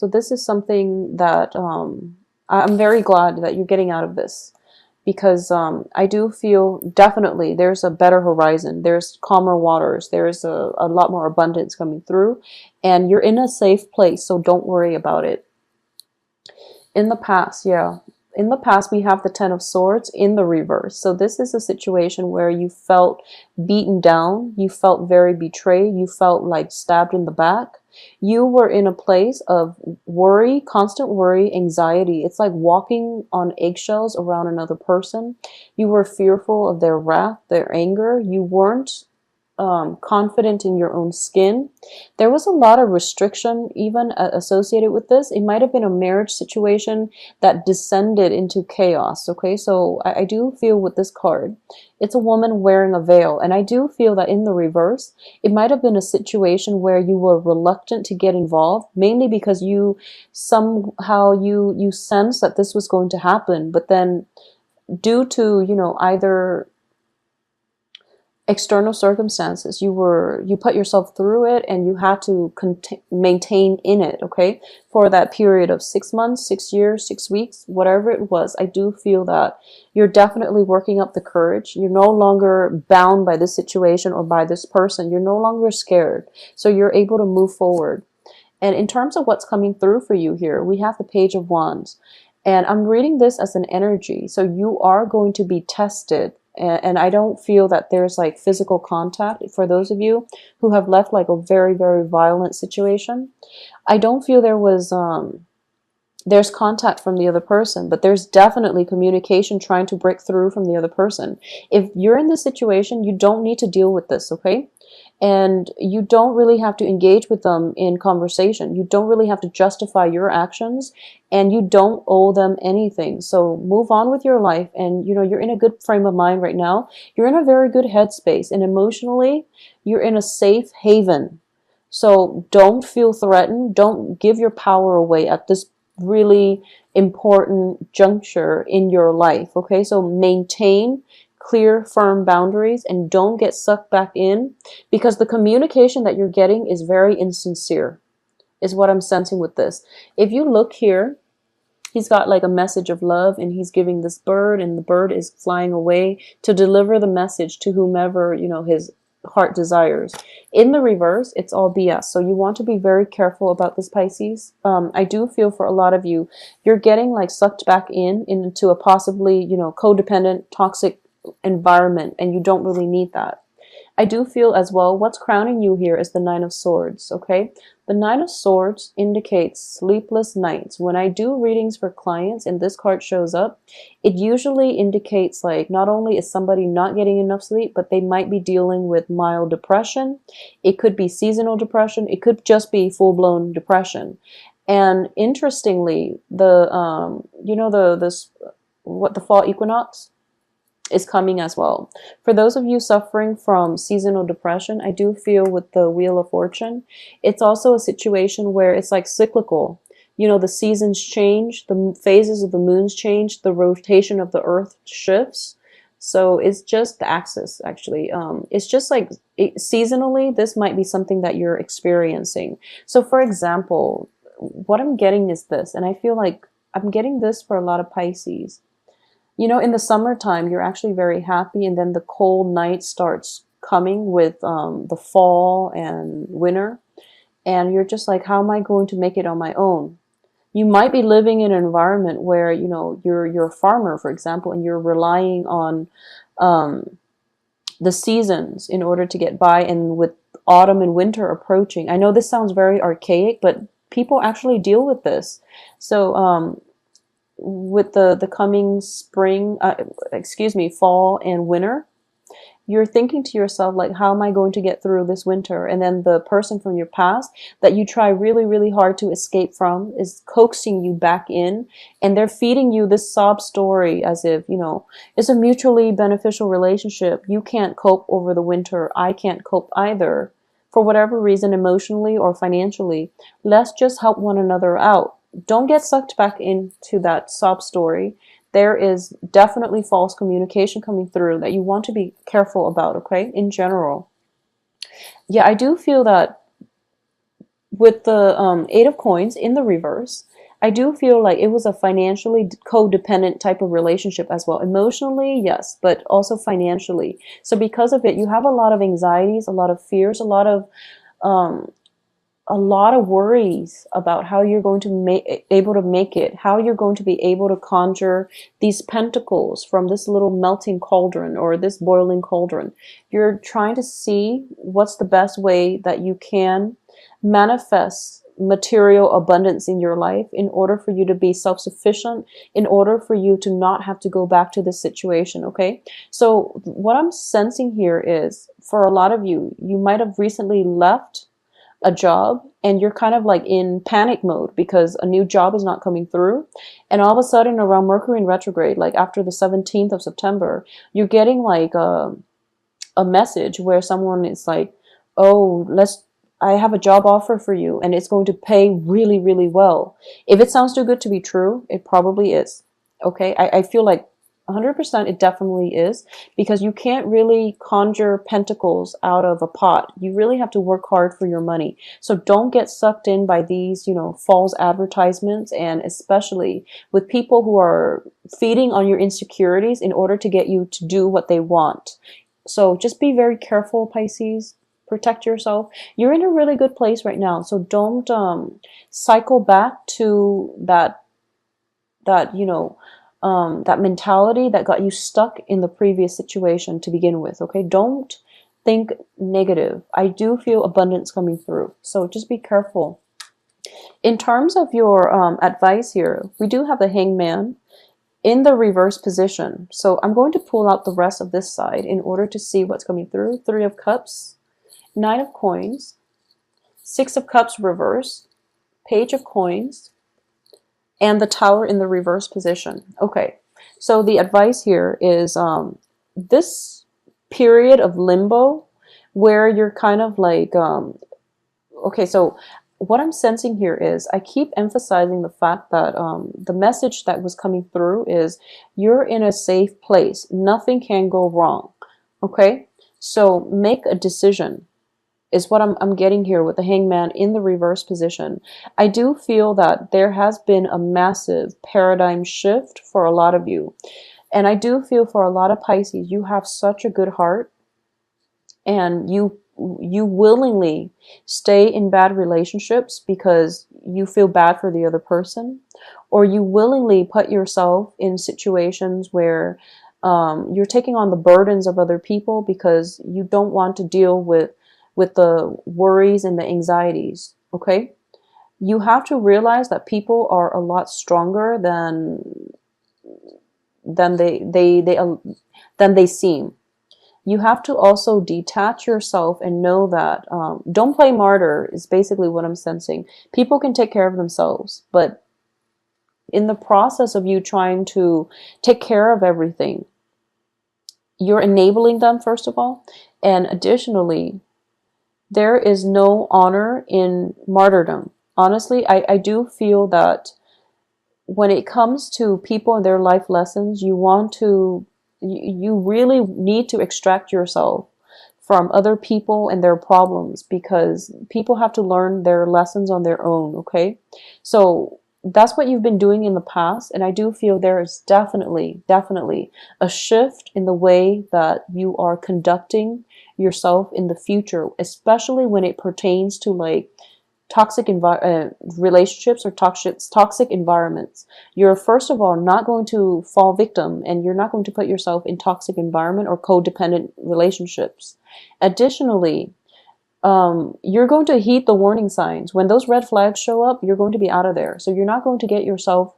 So this is something that I'm very glad that you're getting out of this, because I do feel definitely there's a better horizon. There's calmer waters. There's a lot more abundance coming through, and you're in a safe place. So don't worry about it. In the past, yeah. In the past, we have the Ten of Swords in the reverse. So this is a situation where you felt beaten down, you felt very betrayed, you felt like stabbed in the back. You were in a place of worry, constant worry, anxiety. It's like walking on eggshells around another person. You were fearful of their wrath, their anger. You weren't confident in your own skin. There was a lot of restriction even associated with this. It might have been a marriage situation that descended into chaos. Okay, so I do feel with this card, it's a woman wearing a veil. And I do feel that in the reverse, it might have been a situation where you were reluctant to get involved, mainly because you somehow you sense that this was going to happen. But then due to, either external circumstances, you put yourself through it, and you had to maintain in it, okay, for that period of 6 months, 6 years, 6 weeks, whatever it was. I do feel that you're definitely working up the courage. You're no longer bound by this situation or by this person. You're no longer scared, so you're able to move forward. And in terms of what's coming through for you here, we have the Page of Wands, and I'm reading this as an energy. So you are going to be tested, and I don't feel that there's like physical contact for those of you who have left like a very, very violent situation. I don't feel there's contact from the other person, but there's definitely communication trying to break through from the other person. If you're in this situation, you don't need to deal with this, okay? And you don't really have to engage with them in conversation. You don't really have to justify your actions, and you don't owe them anything. So move on with your life, and you're in a good frame of mind right now. You're in a very good headspace, and emotionally, you're in a safe haven. So don't feel threatened. Don't give your power away at this really important juncture in your life, okay? So maintain clear, firm boundaries, and don't get sucked back in, because the communication that you're getting is very insincere, is what I'm sensing with this. If you look here, he's got like a message of love, and he's giving this bird, and the bird is flying away to deliver the message to whomever, his heart desires. In the reverse, it's all BS. So you want to be very careful about this, Pisces. I do feel for a lot of you, you're getting like sucked back into a possibly, codependent, toxic environment, and you don't really need that. I do feel as well, what's crowning you here is the Nine of Swords, okay? The Nine of Swords indicates sleepless nights. When I do readings for clients and this card shows up, it usually indicates like not only is somebody not getting enough sleep, but they might be dealing with mild depression. It could be seasonal depression. It could just be full-blown depression. And interestingly, the fall equinox is coming as well. For those of you suffering from seasonal depression, I do feel with the Wheel of Fortune, it's also a situation where it's like cyclical. The seasons change, the phases of the moons change, the rotation of the earth shifts. So it's just the axis, actually. It's just like seasonally, this might be something that you're experiencing. So for example, what I'm getting is this, and I feel like I'm getting this for a lot of Pisces. In the summertime, you're actually very happy, and then the cold night starts coming with the fall and winter, and you're just like, how am I going to make it on my own? You might be living in an environment where, you're a farmer, for example, and you're relying on the seasons in order to get by, and with autumn and winter approaching. I know this sounds very archaic, but people actually deal with this. So, with the coming fall and winter, you're thinking to yourself, like, how am I going to get through this winter? And then the person from your past that you try really, really hard to escape from is coaxing you back in, and they're feeding you this sob story as if, it's a mutually beneficial relationship. You can't cope over the winter. I can't cope either. For whatever reason, emotionally or financially, let's just help one another out. Don't get sucked back into that sob story. There is definitely false communication coming through that you want to be careful about, okay, in general. Yeah, I do feel that with the Eight of Coins in the reverse, I do feel like it was a financially codependent type of relationship as well. Emotionally, yes, but also financially. So because of it, you have a lot of anxieties, a lot of fears, um, a lot of worries about how you're going to able to make it, how you're going to be able to conjure these pentacles from this little melting cauldron or this boiling cauldron. You're trying to see what's the best way that you can manifest material abundance in your life in order for you to be self-sufficient, in order for you to not have to go back to this situation. Okay, so what I'm sensing here is, for a lot of you, you might have recently left a job and you're kind of like in panic mode because a new job is not coming through, and all of a sudden around Mercury in retrograde, like after the 17th of September, you're getting like a message where someone is like, oh, I have a job offer for you and it's going to pay really, really well. If it sounds too good to be true, it probably is. Okay, I feel like 100% it definitely is, because you can't really conjure pentacles out of a pot. You really have to work hard for your money. So don't get sucked in by these, false advertisements, and especially with people who are feeding on your insecurities in order to get you to do what they want. So just be very careful, Pisces. Protect yourself. You're in a really good place right now. So don't cycle back to that that mentality that got you stuck in the previous situation to begin with. Okay, don't think negative. I do feel abundance coming through, so just be careful. In terms of your advice here, we do have the Hangman in the reverse position. So I'm going to pull out the rest of this side in order to see what's coming through. Three of Cups, Nine of Coins, Six of Cups reverse, Page of Coins, and the Tower in the reverse position. Okay, so the advice here is this period of limbo where you're kind of like, okay, so what I'm sensing here is, I keep emphasizing the fact that the message that was coming through is you're in a safe place. Nothing can go wrong. Okay, so make a decision is what I'm getting here with the Hangman in the reverse position. I do feel that there has been a massive paradigm shift for a lot of you. And I do feel for a lot of Pisces, you have such a good heart, and you willingly stay in bad relationships because you feel bad for the other person, or you willingly put yourself in situations where you're taking on the burdens of other people because you don't want to deal with the worries and the anxieties. Okay, you have to realize that people are a lot stronger than they seem. You have to also detach yourself and know that don't play martyr is basically what I'm sensing. People can take care of themselves, but in the process of you trying to take care of everything, you're enabling them, first of all, and additionally, there is no honor in martyrdom. Honestly, I do feel that when it comes to people and their life lessons, you really need to extract yourself from other people and their problems, because people have to learn their lessons on their own. Okay, so that's what you've been doing in the past, and I do feel there is definitely a shift in the way that you are conducting yourself in the future, especially when it pertains to like toxic relationships or toxic environments. You're first of all not going to fall victim, and you're not going to put yourself in toxic environment or codependent relationships. Additionally, you're going to heed the warning signs. When those red flags show up, you're going to be out of there. So you're not going to get yourself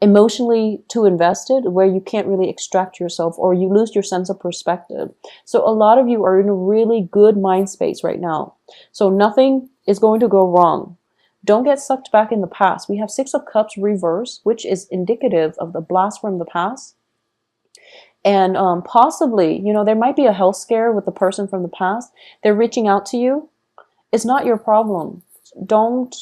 emotionally too invested where you can't really extract yourself, or you lose your sense of perspective. So a lot of you are in a really good mind space right now. So nothing is going to go wrong. Don't get sucked back in the past. We have Six of Cups reverse, which is indicative of the blast from the past. And possibly, there might be a health scare with the person from the past. They're reaching out to you. It's not your problem. Don't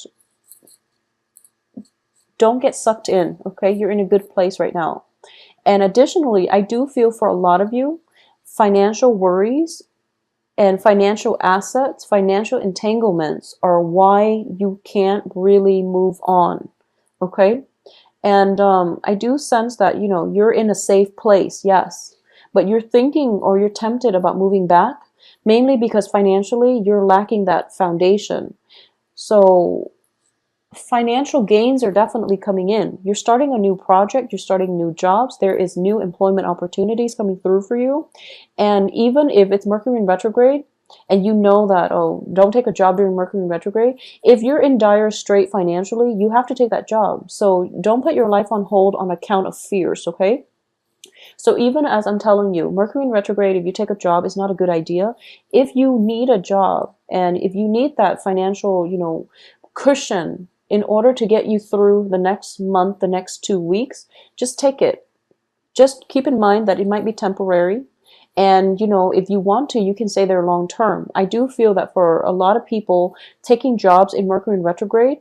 get sucked in, okay? You're in a good place right now. And additionally, I do feel for a lot of you, financial worries And financial assets, financial entanglements are why you can't really move on. Okay? And I do sense that, you know, you're in a safe place, yes, but you're thinking or you're tempted about moving back, mainly because financially you're lacking that foundation. So financial gains are definitely coming in. You're starting a new project, you're starting new jobs, there is new employment opportunities coming through for you. And even if it's Mercury in retrograde, and you know that, oh, don't take a job during Mercury in retrograde, if you're in dire strait financially, you have to take that job. So don't put your life on hold on account of fears, okay? So even as I'm telling you, Mercury in retrograde, if you take a job, is not a good idea. If you need a job and if you need that financial, you know, cushion in order to get you through the next month, the next 2 weeks, just take it. Just keep in mind that it might be temporary. And, you know, if you want to, you can stay there long term. I do feel that for a lot of people taking jobs in Mercury in retrograde,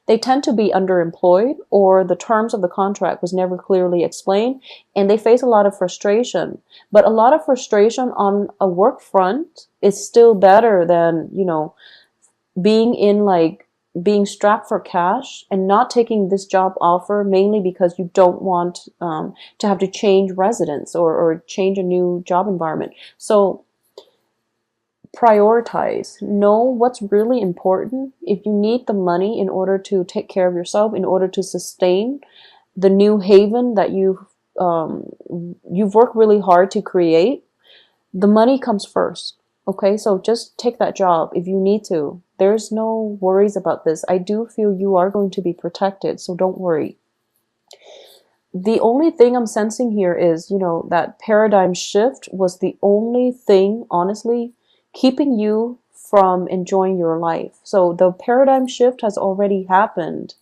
they tend to be underemployed or the terms of the contract was never clearly explained and they face a lot of frustration. But a lot of frustration on a work front is still better than, you know, being in like being strapped for cash and not taking this job offer mainly because you don't want to have to change residence or change a new job environment. So prioritize, know what's really important. If you need the money in order to take care of yourself, in order to sustain the new haven that you've worked really hard to create, the money comes first. Okay, so just take that job if you need to. There's no worries about this. I do feel you are going to be protected, so don't worry. The only thing I'm sensing here is, you know, that paradigm shift was the only thing, honestly, keeping you from enjoying your life. So the paradigm shift has already happened.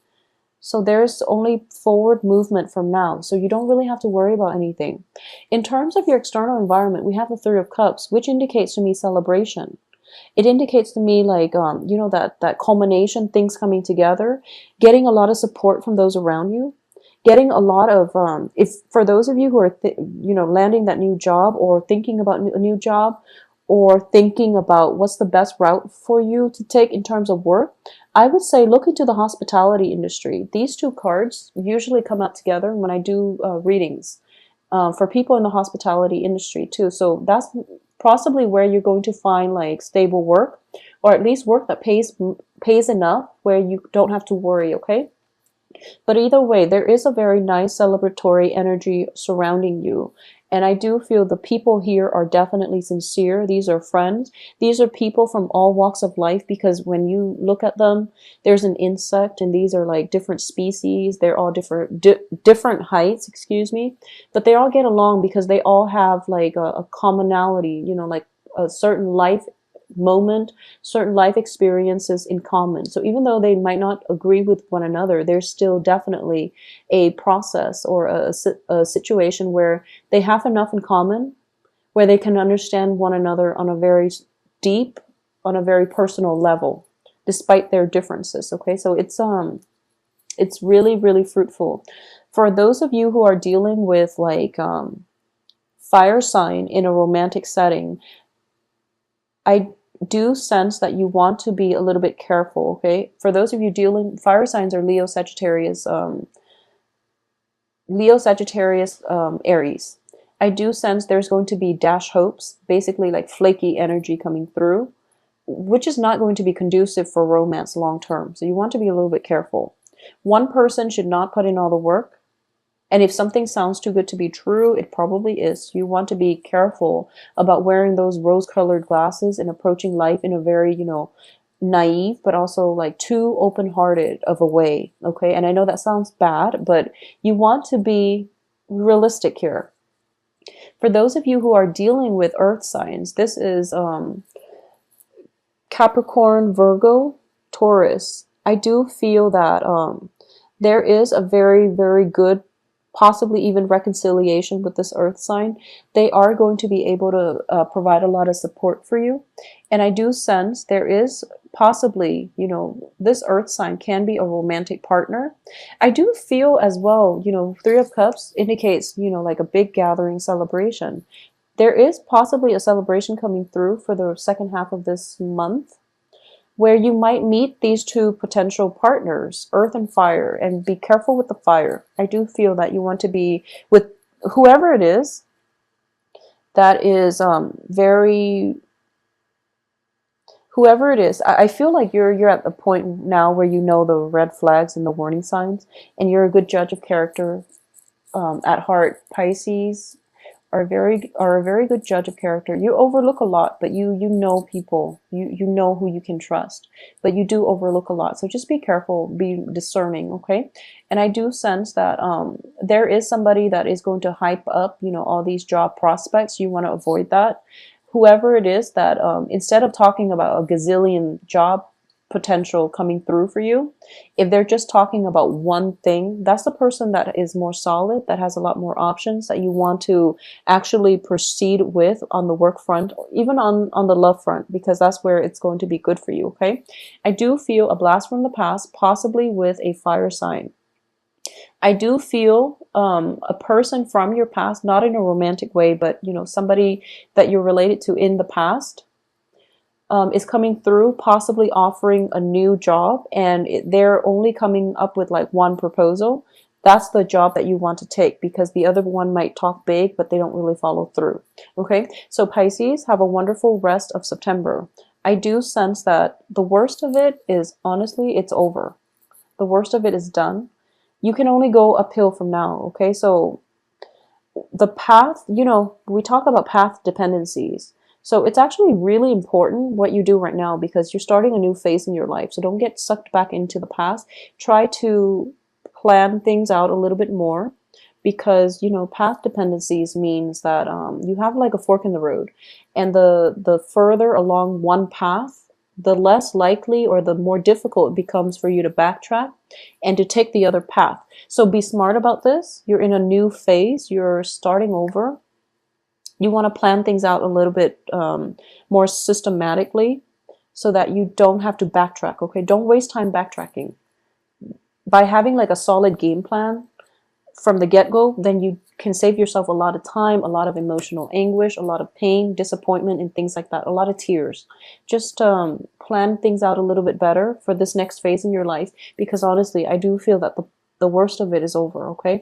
So there's only forward movement from now. So you don't really have to worry about anything. In terms of your external environment, we have the Three of Cups, which indicates to me celebration. It indicates to me like, you know, that culmination, things coming together, getting a lot of support from those around you, getting a lot of, if for those of you who are, you know, landing that new job or thinking about a new job or thinking about what's the best route for you to take in terms of work, I would say look into the hospitality industry. These two cards usually come out together when I do readings for people in the hospitality industry too. So that's possibly where you're going to find like stable work, or at least work that pays enough where you don't have to worry, okay? But either way, there is a very nice celebratory energy surrounding you. And I do feel the people here are definitely sincere. These are friends. These are people from all walks of life, because when you look at them, there's an insect and these are like different species. They're all different heights, excuse me. But they all get along because they all have like a commonality, you know, like a certain life moment, certain life experiences in common. So even though they might not agree with one another, there's still definitely a process or a situation where they have enough in common where they can understand one another on a very deep, on a very personal level, despite their differences. Okay, so it's really, really fruitful. For those of you who are dealing with like fire sign in a romantic setting, I do sense that you want to be a little bit careful, okay? For those of you dealing, fire signs are Leo, Sagittarius, Aries. I do sense there's going to be dash hopes, basically like flaky energy coming through, which is not going to be conducive for romance long term. So you want to be a little bit careful. One person should not put in all the work. And if something sounds too good to be true, it probably is. You want to be careful about wearing those rose-colored glasses and approaching life in a very, you know, naive, but also like too open-hearted of a way, okay? And I know that sounds bad, but you want to be realistic here. For those of you who are dealing with earth signs, this is Capricorn, Virgo, Taurus. I do feel that there is a very, very good, possibly even reconciliation with this earth sign. They are going to be able to provide a lot of support for you. And I do sense there is possibly, you know, this earth sign can be a romantic partner. I do feel as well, you know, Three of Cups indicates, you know, like a big gathering celebration. There is possibly a celebration coming through for the second half of this month where you might meet these two potential partners, earth and fire, and be careful with the fire. I do feel that you want to be with whoever it is that is very whoever it is. I feel like you're at the point now where you know the red flags and the warning signs, and you're a good judge of character at heart. Pisces are a very good judge of character. You overlook a lot, but you know people. You know who you can trust, but you do overlook a lot. So just be careful, be discerning, okay? And I do sense that there is somebody that is going to hype up, you know, all these job prospects. You want to avoid that. Whoever it is that instead of talking about a gazillion job potential coming through for you, if they're just talking about one thing, that's the person that is more solid, that has a lot more options, that you want to actually proceed with on the work front, or even on the love front, because that's where it's going to be good for you, okay? I do feel a blast from the past, possibly with a fire sign. I do feel a person from your past, not in a romantic way, but you know, somebody that you're related to in the past, is coming through, possibly offering a new job, and they're only coming up with like one proposal. That's the job that you want to take, because the other one might talk big, but they don't really follow through. Okay, so Pisces, have a wonderful rest of September. I do sense that the worst of it is, honestly, it's over. The worst of it is done. You can only go uphill from now. Okay, so the path, you know, we talk about path dependencies. So it's actually really important what you do right now, because you're starting a new phase in your life. So don't get sucked back into the past. Try to plan things out a little bit more, because, you know, path dependencies means that you have like a fork in the road. And the further along one path, the less likely or the more difficult it becomes for you to backtrack and to take the other path. So be smart about this. You're in a new phase. You're starting over. You want to plan things out a little bit more systematically, so that you don't have to backtrack, okay? Don't waste time backtracking. By having like a solid game plan from the get-go, then you can save yourself a lot of time, a lot of emotional anguish, a lot of pain, disappointment, and things like that, a lot of tears. Just plan things out a little bit better for this next phase in your life, because honestly, I do feel that the worst of it is over, okay?